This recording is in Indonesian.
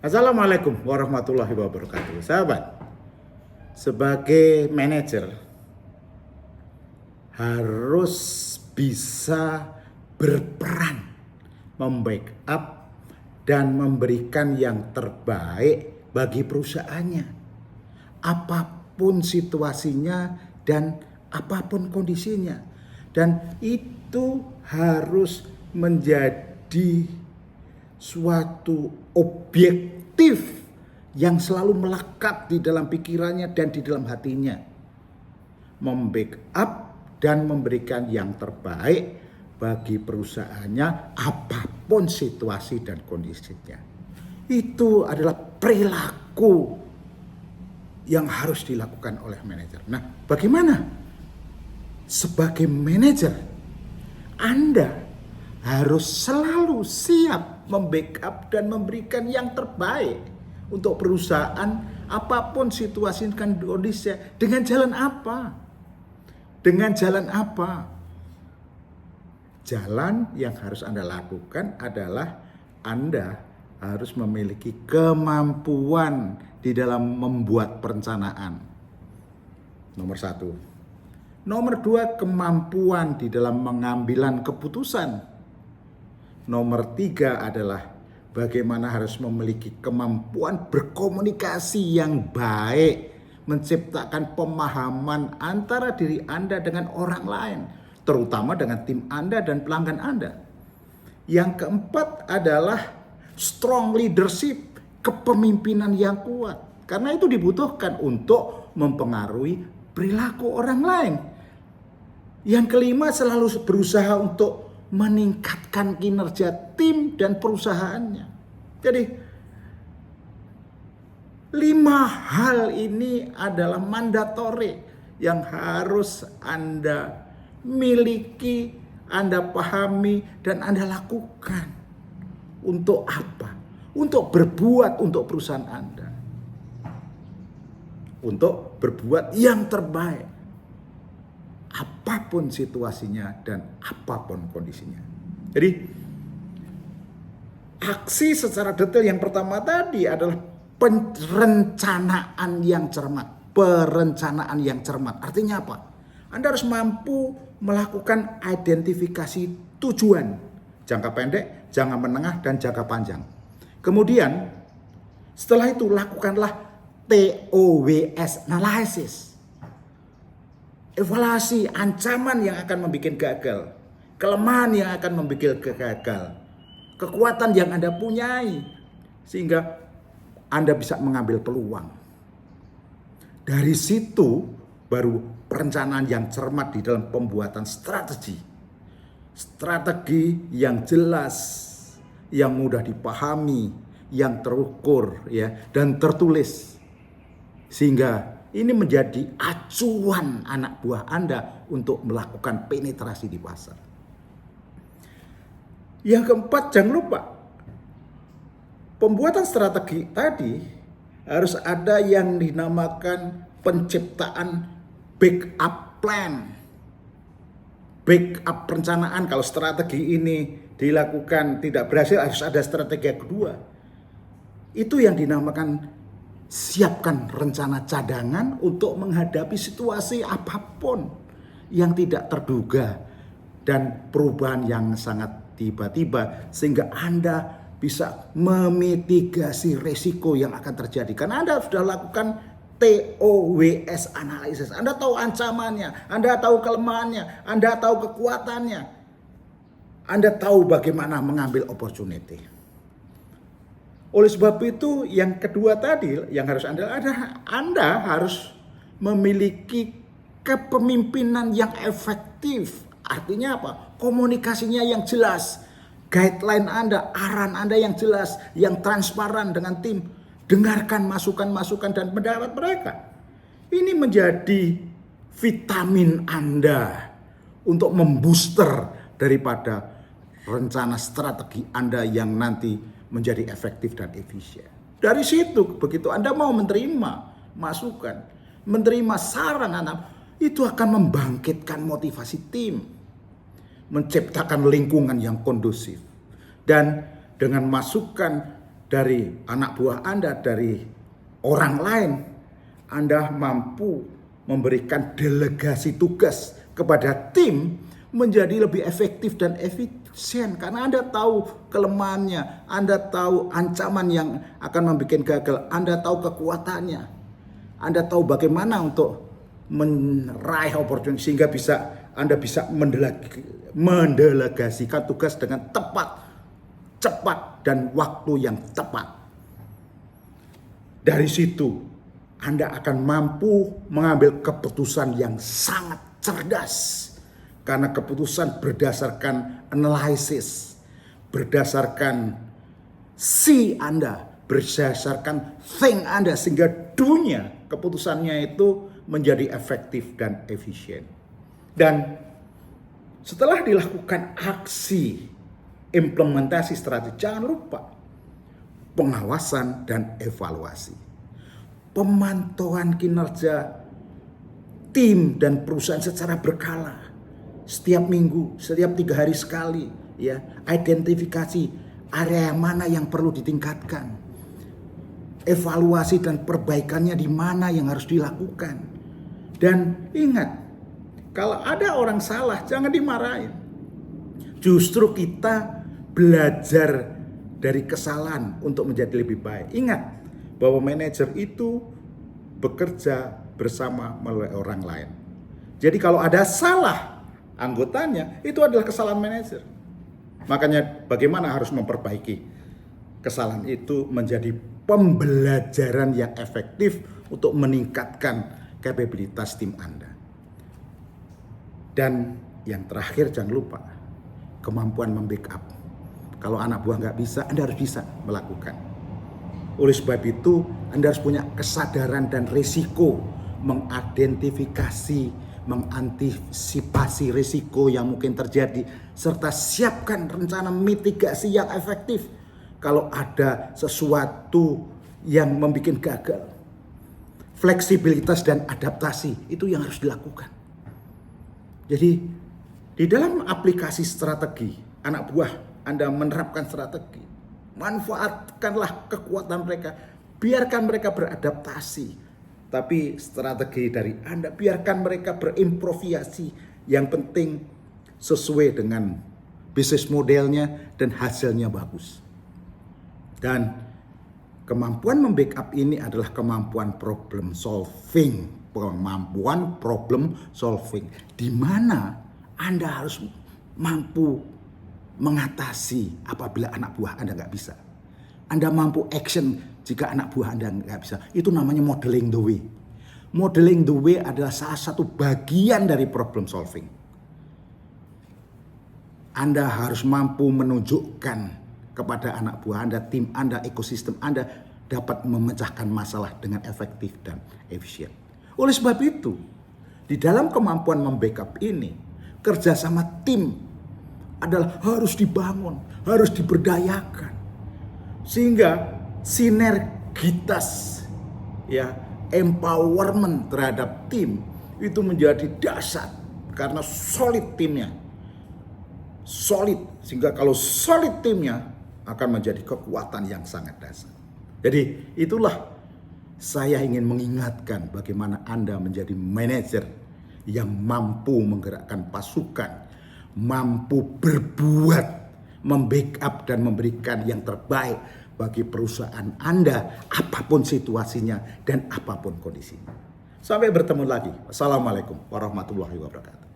Assalamualaikum warahmatullahi wabarakatuh. Sahabat, sebagai manajer harus bisa berperan membackup dan memberikan yang terbaik bagi perusahaannya. Apapun situasinya dan apapun kondisinya. Dan itu harus menjadi suatu objektif yang selalu melekat di dalam pikirannya dan di dalam hatinya. Membackup dan memberikan yang terbaik bagi perusahaannya apapun situasi dan kondisinya. Itu adalah perilaku yang harus dilakukan oleh manajer. Nah, bagaimana? Sebagai manajer, Anda harus selalu siap membackup dan memberikan yang terbaik untuk perusahaan apapun situasi dan kondisi. Dengan jalan apa? Dengan jalan apa? Jalan yang harus Anda lakukan adalah Anda harus memiliki kemampuan di dalam membuat perencanaan. Nomor 1. Nomor 2, kemampuan di dalam mengambilan keputusan. Nomor 3 adalah bagaimana harus memiliki kemampuan berkomunikasi yang baik, menciptakan pemahaman antara diri Anda dengan orang lain, terutama dengan tim Anda dan pelanggan Anda. Yang keempat adalah strong leadership, kepemimpinan yang kuat. Karena itu dibutuhkan untuk mempengaruhi perilaku orang lain. Yang kelima, selalu berusaha untuk meningkatkan kinerja tim dan perusahaannya. Jadi 5 hal ini adalah mandatory yang harus Anda miliki, Anda pahami, dan Anda lakukan. Untuk apa? Untuk berbuat untuk perusahaan Anda. Untuk berbuat yang terbaik. Apapun situasinya dan apapun kondisinya. Jadi aksi secara detail yang pertama tadi adalah perencanaan yang cermat. Perencanaan yang cermat artinya apa? Anda harus mampu melakukan identifikasi tujuan jangka pendek, jangka menengah, dan jangka panjang. Kemudian setelah itu lakukanlah TOWS analysis. Evaluasi ancaman yang akan membuat gagal, kelemahan yang akan membuat gagal, kekuatan yang Anda punyai, sehingga Anda bisa mengambil peluang. Dari situ baru perencanaan yang cermat di dalam pembuatan strategi. Strategi yang jelas, yang mudah dipahami, yang terukur ya, dan tertulis. Sehingga ini menjadi acuan anak buah Anda untuk melakukan penetrasi di pasar. Yang keempat, jangan lupa pembuatan strategi tadi harus ada yang dinamakan penciptaan backup plan. Backup perencanaan, kalau strategi ini dilakukan tidak berhasil harus ada strategi yang kedua. Itu yang dinamakan siapkan rencana cadangan untuk menghadapi situasi apapun yang tidak terduga dan perubahan yang sangat tiba-tiba, sehingga Anda bisa memitigasi resiko yang akan terjadi. Karena Anda sudah lakukan TOWS analysis. Anda tahu ancamannya, Anda tahu kelemahannya, Anda tahu kekuatannya, Anda tahu bagaimana mengambil opportunity. Oleh sebab itu yang kedua tadi yang harus Anda harus memiliki kepemimpinan yang efektif. Artinya apa? Komunikasinya yang jelas. Guideline Anda, arahan Anda yang jelas, yang transparan dengan tim. Dengarkan masukan-masukan dan pendapat mereka. Ini menjadi vitamin Anda untuk membooster daripada rencana strategi Anda yang nanti menjadi efektif dan efisien. Dari situ begitu Anda mau menerima masukan, menerima saran Anda, itu akan membangkitkan motivasi tim, menciptakan lingkungan yang kondusif. Dan dengan masukan dari anak buah Anda, dari orang lain, Anda mampu memberikan delegasi tugas kepada tim menjadi lebih efektif dan efisien. Karena Anda tahu kelemahannya, Anda tahu ancaman yang akan membuat gagal, Anda tahu kekuatannya, Anda tahu bagaimana untuk meraih opportunity sehingga Anda bisa mendelegasikan tugas dengan tepat, cepat, dan waktu yang tepat. Dari situ Anda akan mampu mengambil keputusan yang sangat cerdas. Karena keputusan berdasarkan analisis, berdasarkan see Anda, berdasarkan think Anda, sehingga dunia keputusannya itu menjadi efektif dan efisien. Dan setelah dilakukan aksi implementasi strategi, jangan lupa pengawasan dan evaluasi. Pemantauan kinerja tim dan perusahaan secara berkala. Setiap minggu, setiap 3 hari sekali, ya, identifikasi area mana yang perlu ditingkatkan. Evaluasi dan perbaikannya di mana yang harus dilakukan. Dan ingat, kalau ada orang salah jangan dimarahin. Justru kita belajar dari kesalahan untuk menjadi lebih baik. Ingat bahwa manajer itu bekerja bersama melalui orang lain. Jadi kalau ada salah anggotanya, itu adalah kesalahan manajer. Makanya bagaimana harus memperbaiki kesalahan itu menjadi pembelajaran yang efektif untuk meningkatkan kapabilitas tim Anda. Dan yang terakhir, jangan lupa kemampuan membackup. Kalau anak buah nggak bisa, Anda harus bisa melakukan. Oleh sebab itu, Anda harus punya kesadaran dan risiko, mengidentifikasi, mengantisipasi risiko yang mungkin terjadi, serta siapkan rencana mitigasi yang efektif kalau ada sesuatu yang membuat gagal. Fleksibilitas dan adaptasi itu yang harus dilakukan. Jadi di dalam aplikasi strategi, anak buah Anda menerapkan strategi, manfaatkanlah kekuatan mereka, biarkan mereka beradaptasi. Tapi strategi dari Anda, biarkan mereka berimprovisasi. Yang penting sesuai dengan bisnis modelnya dan hasilnya bagus. Dan kemampuan membackup ini adalah kemampuan problem solving. Kemampuan problem solving. Di mana Anda harus mampu mengatasi apabila anak buah Anda nggak bisa. Anda mampu action jika anak buah Anda nggak bisa. Itu namanya modeling the way. Modeling the way adalah salah satu bagian dari problem solving. Anda harus mampu menunjukkan kepada anak buah Anda, tim Anda, ekosistem Anda dapat memecahkan masalah dengan efektif dan efisien. Oleh sebab itu, di dalam kemampuan membackup ini, kerjasama tim adalah harus dibangun, harus diberdayakan. Sehingga sinergitas, ya, empowerment terhadap tim itu menjadi dasar karena solid timnya. Solid, sehingga kalau solid timnya akan menjadi kekuatan yang sangat dasar. Jadi itulah saya ingin mengingatkan bagaimana Anda menjadi manajer yang mampu menggerakkan pasukan, mampu berbuat, membackup dan memberikan yang terbaik bagi perusahaan Anda, apapun situasinya dan apapun kondisinya. Sampai bertemu lagi. Assalamualaikum warahmatullahi wabarakatuh.